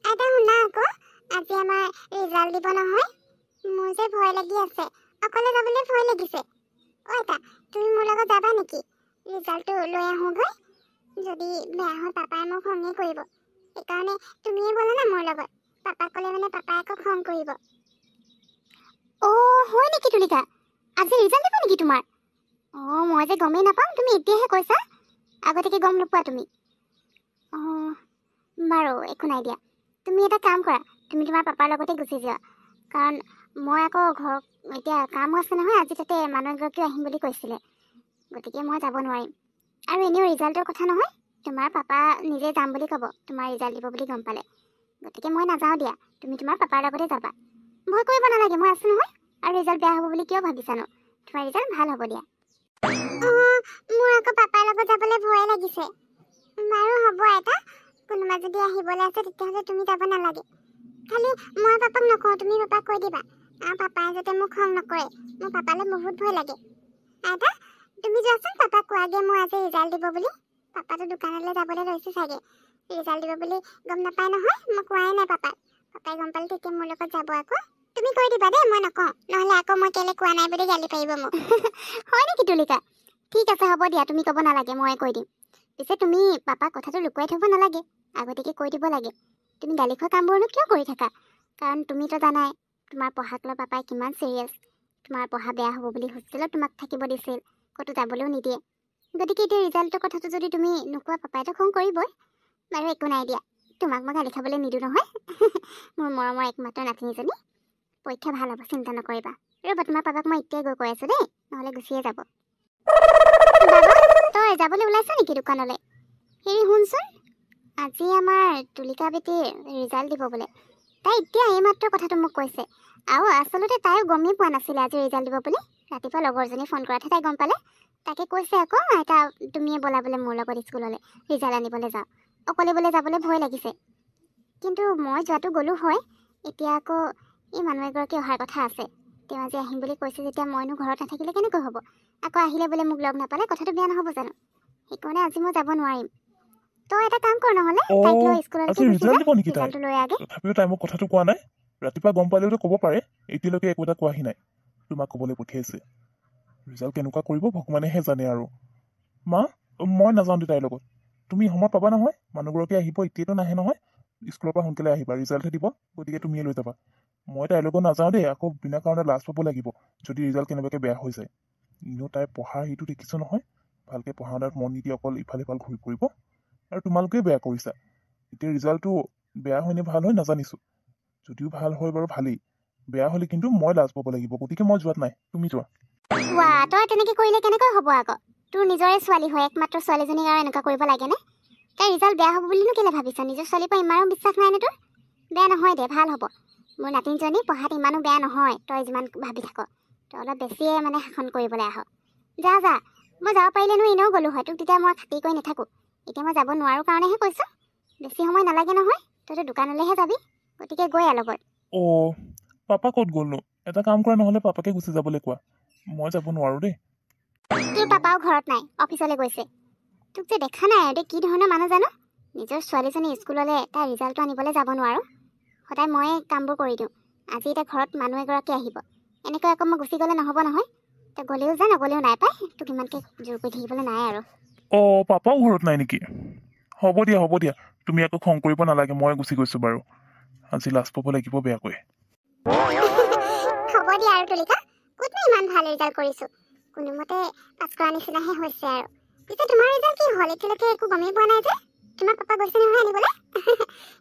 আইতা শুনা আকৌ আজি আমাৰ ৰিজাল্ট দিব নহয় মোৰ যে ভয় লাগি আছে অকলে যাবলৈ ভয় লাগিছে ঐ আইতা তুমি মোৰ লগত যাবা নেকি ৰিজাল্টটো লৈ আহোগৈ যদি বেয়া হয় পাপাই মোক খঙে কৰিব সেইকাৰণে তুমিয়ে বলা না মোৰ লগত পাপাক ক'লে মানে পাপাই আকৌ খং কৰিব অ হয় নেকি তুলিকা আজি ৰিজাল্ট দিব নেকি তোমাৰ অ মই যে গমেই নাপাম তুমি এতিয়াহে কৈছা আগতে গম নোপোৱা তুমি অ বাৰু একো নাই দিয়া তুমি এটা কাম কৰা তুমি তোমাৰ পাপাৰ লগতে গুচি যোৱা কাৰণ মই আকৌ ঘৰত এতিয়া কাম আছে নহয় আজি তাতে মানুহ এগৰাকী আহিম বুলি কৈছিলে গতিকে মই যাব নোৱাৰিম আৰু এনেও ৰিজাল্টৰ কথা নহয় তোমাৰ পাপা নিজে যাম বুলি ক'ব তোমাৰ ৰিজাল্ট দিব বুলি গম পালে গতিকে মই নাযাওঁ দিয়া তুমি তোমাৰ পাপাৰ লগতে যাবা ভয় কৰিব নালাগে মই আছো নহয় আৰু ৰিজাল্ট বেয়া হ'ব বুলি কিয় ভাবিছানো তোমাৰ ৰিজাল্ট ভাল হ'ব দিয়া মোৰ আকৌ পাপাৰ লগত যাবলৈ ভয় লাগিছে বাৰু হ'ব আইতা কোনোবা যদি আহিবলৈ আছে তেতিয়াহ'লে তুমি যাব নালাগে খালি মই পাপাক নকওঁ তুমি পাপাক কৈ দিবা আৰু পাপাই যাতে মোক খং নকৰে মোৰ পাপালৈ বহুত ভয় লাগে আইতা তুমি যোৱাচোন পাপাক কোৱাগে মই আজি ৰিজাল্ট দিব বুলি পাপাটো দোকানলৈ যাবলৈ লৈছে চাগে ৰিজাল্ট দিব বুলি গম নাপায় নহয় মই কোৱাই নাই পাপাই গম পালে তেতিয়া মোৰ লগত যাব আকৌ তুমি কৈ দিবা দেই মই নকওঁ নহ'লে আকৌ মই কেলে কোৱা নাই বুলি গালি পাৰিব মোক হয় নেকি তুলিকা ঠিক আছে হ'ব দিয়া তুমি ক'ব নালাগে মই কৈ দিম পিছে তুমি পাপাক কথাটো লুকুৱাই থ'ব নালাগে আগতীয়াকৈ কৈ দিব লাগে তুমি গালি খোৱা কামবোৰনো কিয় কৰি থাকা কাৰণ তুমিতো জানাই তোমাৰ পঢ়াক লৈ পাপাই কিমান চিৰিয়াছ তোমাৰ পঢ়া বেয়া হ'ব বুলি হোষ্টেলত তোমাক থাকিব দিছিল ক'তো যাবলৈও নিদিয়ে গতিকে এতিয়া ৰিজাল্টৰ কথাটো যদি তুমি নোকোৱা পাপাইতো খং কৰিবই বাৰু একো নাই দিয়া তোমাক মই গালি খাবলৈ নিদিওঁ নহয় মোৰ মৰমৰ একমাত্ৰ নাতিনীজনী পৰীক্ষা ভাল হ'ব চিন্তা নকৰিবা ৰ'বা তোমাৰ পাপাক মই এতিয়াই গৈ কৈ আছোঁ দেই নহ'লে গুচিয়ে যাব বাবা তই যাবলৈ ওলাইছ নেকি দোকানলৈ হেৰি শুনচোন আজি আমাৰ তুলিকা বেটীৰ ৰিজাল্ট দিব বোলে তাই এতিয়া এইমাত্ৰ কথাটো মোক কৈছে আৰু আচলতে তাইও গমেই পোৱা নাছিলে আজি ৰিজাল্ট দিব বুলি ৰাতিপুৱা লগৰজনী ফোন কৰাতহে তাই গম পালে তাকে কৈছে আকৌ আইতা তুমিয়ে ব'লা বোলে মোৰ লগত স্কুললৈ ৰিজাল্ট আনিবলৈ যাওঁ অকলে বোলে যাবলৈ ভয় লাগিছে কিন্তু মই যোৱাটো গ'লো হয় এতিয়া আকৌ এই মানুহ এগৰাকী অহাৰ কথা আছে তেওঁ আজি আহিম বুলি কৈছে যেতিয়া মইনো ঘৰত নাথাকিলে কেনেকৈ হ'ব আকৌ আহিলে বোলে মোক লগ নাপালে কথাটো বেয়া নহ'ব জানো সেইকাৰণে আজি মই যাব নোৱাৰিম তই এটা কাম কৰ নহ'লে তাইক লৈ স্কুললৈকে গুচি যা ৰিজাল্টটো লৈ আগে তথাপিও তাই মোক কথাটো কোৱা নাই ৰাতিপুৱা গম পালেওতো ক'ব পাৰে এতিয়ালৈকে একো এটা কোৱাহি নাই তোমাক ক'বলৈ পঠিয়াইছে ৰিজাল্ট কেনেকুৱা কৰিব ভগৱানেহে জানে আৰু মা মই নাযাওঁ দেই তাইৰ লগত তুমি সময় পাবা নহয় মানুহগৰাকী আহিব এতিয়াতো নাহে নহয় স্কুলৰ পৰা সোনকালে আহিবা ৰিজাল্টহে দিব গতিকে তুমিয়ে লৈ যাবা মই তাইৰ লগত নাযাওঁ দেই আকৌ বিনা কাৰণে লাজ পাব লাগিব যদি ৰিজাল্ট কেনেবাকৈ বেয়া হৈ যায় এনেও তাইৰ পঢ়াৰ সেইটো দেখিছোঁ নহয় ভালকৈ পঢ়া শুনাত মন নিদি অকল ইফাল সিফাল ঘূৰি ফুৰিব আৰু তোমালোকেই বেয়া কৰিছা এতিয়া ৰিজাল্টটো বেয়া হয়নে ভাল হয় নাজানিছোঁ যদিও ভাল হয় বাৰু ভালেই বেয়া হ'লে কিন্তু মই লাজ পাব লাগিব গতিকে মই যোৱাত নাই তুমি যোৱা তই তেনেকৈ কৰিলে কেনেকৈ হ'ব আকৌ তোৰ নিজৰে ছোৱালী হয় একমাত্ৰ ছোৱালীজনীক আৰু এনেকুৱা কৰিব লাগেনে তাই ৰিজাল্ট বেয়া হ'ব বুলিনো কেলৈ ভাবিছ নিজৰ ছোৱালীৰ পৰা ইমানো বিশ্বাস নাইনে তোৰ বেয়া নহয় দে ভাল হ'ব মোৰ নাতিনীজনী পঢ়াত ইমানো বেয়া নহয় তই যিমান ভাবি থাক তই অলপ বেছিয়ে মানে শাসন কৰিবলৈ আহ যা মই যাব পাৰিলেনো এনেও গ'লো হয় তোক তেতিয়া মই খাতি কৰি নাথাকোঁ এতিয়া মই যাব নোৱাৰোঁ কাৰণেহে কৈছোঁ বেছি সময় নালাগে নহয় তইতো দোকানলৈহে যাবি গতিকে গৈ লগত পাপা ক'ত গ'লনো এটা কাম কৰা নহ'লে পাপাকে গুচি যাবলৈ কোৱা মই যাব নোৱাৰোঁ দেই তোৰ পাপাও ঘৰত নাই অফিচলৈ গৈছে তোক যে দেখা নাই আৰু কি ধৰণৰ মানুহ জানো নিজৰ ছোৱালীজনী স্কুললৈ তাৰ ৰিজাল্টটো আনিবলৈ যাব নোৱাৰোঁ সদায় ময়ে কামবোৰ কৰি দিওঁ আজি এতিয়া ঘৰত মানুহ এগৰাকী আহিব এনেকৈ আকৌ মই গুচি গ'লে নহ'ব নহয় তই গ'লেও যা নগ'লেও নাই পাই তোক ইমানকৈ জোৰ কৰি থাকিবলৈ নাই আৰু পাপাও ঘৰত নাই নেকি হ'ব দিয়া তুমি আকৌ খং কৰিব নালাগে মই গুচি গৈছোঁ বাৰু আজি লাজ পাব লাগিব বেয়াকৈ হ'ব দিয়া আৰু তুলিকা ক'তনো ইমান ভাল ৰিজাল্ট কৰিছোঁ কোনোমতে পাছ কৰা নিচিনাহে হৈছে আৰু পিছে তোমাৰ ৰিজাল্ট কি হ'ল এতিয়ালৈকে একো গমেই পোৱা নাই যে তোমাৰ পাপা গৈছে নহয় আনিবলৈ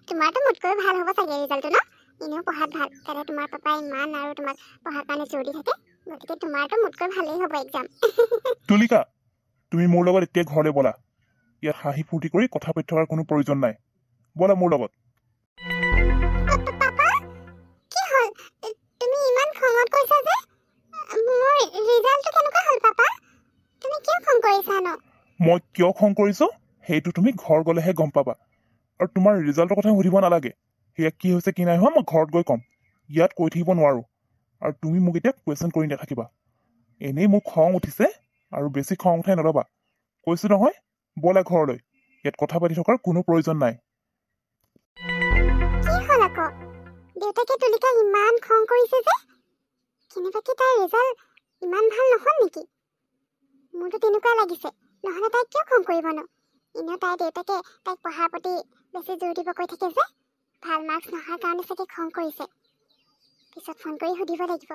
তোমাৰতো মোতকৈ ভাল হ'ব চাগে ৰিজাল্টটো ন এনেও পঢ়াত ভাল তাতে তোমাৰ পাপাই ইমান আৰু তোমাক পঢ়াৰ কাৰণে জোৰ দি থাকে গতিকে তোমাৰতো মোতকৈ ভালেই হ'ব এক্সাম তুলিকা তুমি মোৰ লগত এতিয়া ঘৰলৈ ব'লা ইয়াত হাঁহি ফূৰ্তি কৰি কথা পাতি থকাৰ কোনো প্ৰয়োজন নাই ব'লা মোৰ লগত পাপা কি হ'ল তুমি ইমান খঙত কৈছা যে মোৰ ৰিজাল্টটো কেনেকুৱা হ'ল পাপা তুমি কিয় খং কৰিছা ন মই কিয় খং কৰিছোঁ সেইটো তুমি ঘৰ গ'লেহে গম পাবা আৰু তোমাৰ ৰিজাল্টৰ কথা সুধিব নালাগে সেয়া কি হৈছে কি নাই হোৱা মই ঘৰত গৈ ক'ম ইয়াত কৈ থাকিব নোৱাৰোঁ আৰু তুমি মোক এতিয়া কুৱেশ্যন কৰি নাথাকিবা এনেই মোক খং উঠিছে আৰু বেছি খং উঠাই নল'বা কৈছোঁ নহয় ব'লা ঘৰলৈ ইয়াত কথা পাতি থকাৰ কোনো প্ৰয়োজন নাই কি দেউতাকে তুলিকাক ইমান খং কৰিছে যে কেনেবাকে তাইৰ ৰিজাল্ট ইমান ভাল নহ'ল নেকি মোৰতো তেনেকুৱা লাগিছে নহ'লে তাই কিয় খং কৰিব ন এনেও তাইৰ দেউতাকে তাইক পঢ়াৰ প্ৰতি বেছি জোৰ দিব কৈ থাকে যে ভাল মাৰ্কছ নহাৰ কাৰণে চাগে খং কৰিছে পিছত ফোন কৰি সুধিব লাগিব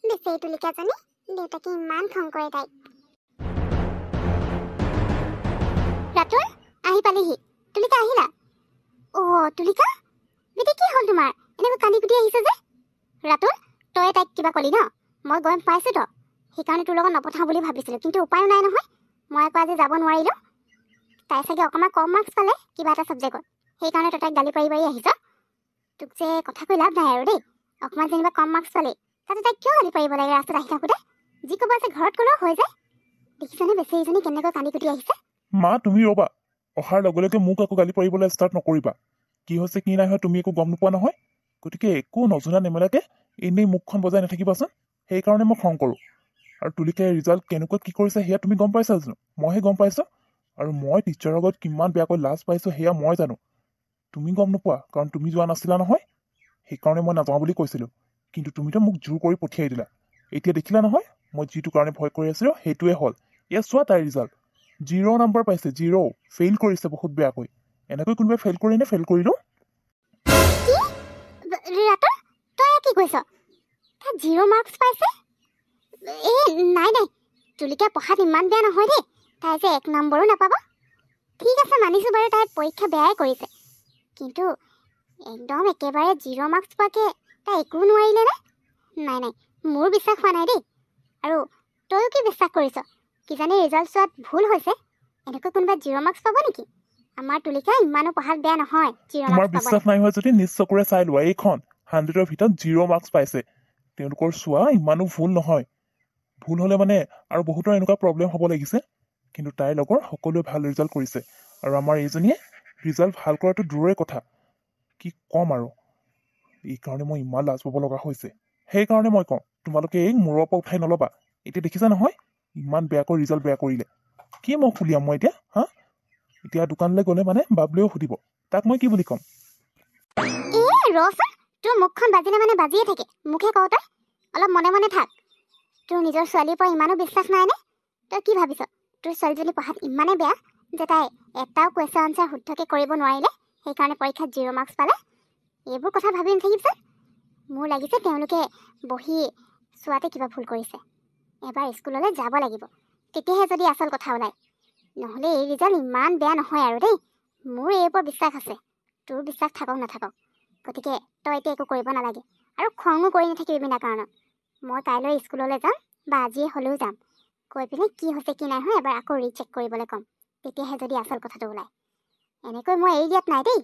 বেচেৰি তুলিকাজনী দেউতাকে ইমান খং কৰে তাইক ৰাতুল আহি পালেহি তুলিকা আহিলা তুলিকা বেটি কি হ'ল তোমাৰ এনেকৈ কান্দি কুটি আহিছে যে ৰাতুল তই তাইক কিবা কলি ন মই গম পাইছো তো সেইকাৰণে তোৰ লগত নপঠাওঁ বুলি ভাবিছিলোঁ কিন্তু উপায়ো নাই নহয় মই আকৌ আজি যাব নোৱাৰিলোঁ তাই চাগে অকণমান কম মাৰ্কছ পালে কিবা এটা ছাবজেক্টত সেইকাৰণে তই তাইক গালি পাৰি পাৰি আহিছ তোক যে কথা কৈ লাভ নাই আৰু দেই অকণমান যেনিবা কম মাৰ্কছ পালে তাতে তাইক কিয় গালি পাৰিব লাগে ৰাস্তাত আহি থাকোঁতে যি ক'ব আছে ঘৰত ক'লেও হৈ যায় দেখিছানে বেচেৰীজনী কেনেকৈ কান্দি কুটি আহিছে মা তুমি ৰ'বা অহাৰ লগে লগে মোক আকৌ গালি পাৰিবলৈ ষ্টাৰ্ট নকৰিবা কি হৈছে কি নাই হয় তুমি একো গম নোপোৱা নহয় গতিকে একো নজনা নেমেলাকে এনেই মুখখন বজাই নাথাকিবাচোন সেইকাৰণে মই খং কৰোঁ আৰু তুলিকাই ৰিজাল্ট কেনেকুৱা কি কৰিছে সেয়া তুমি গম পাইছা জানো মইহে গম পাইছোঁ আৰু মই টিচাৰৰ আগত কিমান বেয়াকৈ লাজ পাইছোঁ সেয়া মই জানো তুমি গম নোপোৱা কাৰণ তুমি যোৱা নাছিলা নহয় সেইকাৰণে মই নাযাওঁ বুলি কৈছিলোঁ কিন্তু তুমিতো মোক জোৰ কৰি পঠিয়াই দিলা এতিয়া দেখিলা নহয় মই যিটো কাৰণে ভয় কৰি আছিলোঁ সেইটোৱে হ'ল এয়া চোৱা তাইৰ ৰিজাল্ট 0 নম্বৰ পাইছে 0 ফেইল কৰিছে বহুত বেয়াকৈ এনেকৈ কোনোবাই ফেইল কৰি নে ফেইল কৰিলোঁ ৰাতুল তই কি কৈছ তাই 0 মাৰ্কছ পাইছে নাই তুলিকা পঢ়াত ইমান বেয়া নহয় দেই তাই যে 1 নম্বৰো নাপাব ঠিক আছে মানিছোঁ বাৰু তাই পৰীক্ষা বেয়াই কৰিছে কিন্তু একদম একেবাৰে 0 মাৰ্কছ পোৱাকৈ তাই একো নোৱাৰিলে নে নাই মোৰ বিশ্বাস হোৱা নাই দেই আৰু তইও কি বিশ্বাস কৰিছ কিজানি ৰিজাল্ট চোৱাত ভুল হৈছে এনেকৈ কোনোবাই 0 মাৰ্কছ পাব নেকি আমাৰ তুলিকা ইমানো পঢ়াত বেয়া নহয় 0 তোমাৰ মাৰ্কছ বিশ্বাস নাই হোৱা যদি নিজ চকুৰে চাই লোৱা এইখন 100ৰ ভিতৰত 0 মাৰ্কছ পাইছে তেওঁলোকৰ চোৱা ইমানো ভুল নহয় ভুল হ'লে মানে আৰু বহুতৰ এনেকুৱা প্ৰব্লেম হ'ব লাগিছে কিন্তু তাইৰ লগৰ সকলোৱে ভাল ৰিজাল্ট কৰিছে আৰু আমাৰ এইজনীয়ে ৰিজাল্ট ভাল কৰাটো দূৰৰে কথা কি ক'ম আৰু এইকাৰণে মই ইমান লাজ পাব লগা হৈছে সেইকাৰণে মই কওঁ তোমালোকে এই মূৰৰ পৰা উঠাই নল'বা এতিয়া দেখিছা নহয় ইমান বেয়াকৈ ৰিজাল্ট বেয়া কৰিলে কি মই খুলিয়াম মই এতিয়া এতিয়া দোকানলৈ গ'লে মানে বাবলৈও সুধিব তাক মই কি বুলি ক'ম ৰচোন তোৰ মুখখন বাজিলে মানে বাজিয়ে থাকে মুখে কওঁ তই অলপ মনে মনে থাক তোৰ নিজৰ ছোৱালীৰ পৰা ইমানো বিশ্বাস নাই নে তই কি ভাবিছ তোৰ ছোৱালীজনী পঢ়াত ইমানেই বেয়া যে তাই এটাও কুৱেশ্যন আনচাৰ শুদ্ধকৈ কৰিব নোৱাৰিলে সেইকাৰণে পৰীক্ষাত 0 মাৰ্কছ পালে এইবোৰ কথা ভাবি নাথাকিবচোন মোৰ লাগিছে তেওঁলোকে বহি চোৱাতে কিবা ভুল কৰিছে এবাৰ স্কুললৈ যাব লাগিব তেতিয়াহে যদি আচল কথা ওলায় নহ'লে এই ৰিজাল্ট ইমান বেয়া নহয় আৰু দেই মোৰ এই ওপৰত বিশ্বাস আছে তোৰ বিশ্বাস থাকক নাথাকক গতিকে তই এতিয়া একো কৰিব নালাগে আৰু খঙো কৰি নাথাকিবি বিনা কাৰণত মই কাইলৈ স্কুললৈ যাম বা আজিয়ে হ'লেও যাম কৈ পিনে কি হৈছে কি নাই হয় এবাৰ আকৌ ৰিচেক কৰিবলৈ ক'ম তেতিয়াহে যদি আচল কথাটো ওলায় এনেকৈ মই এৰি দিয়াত নাই দেই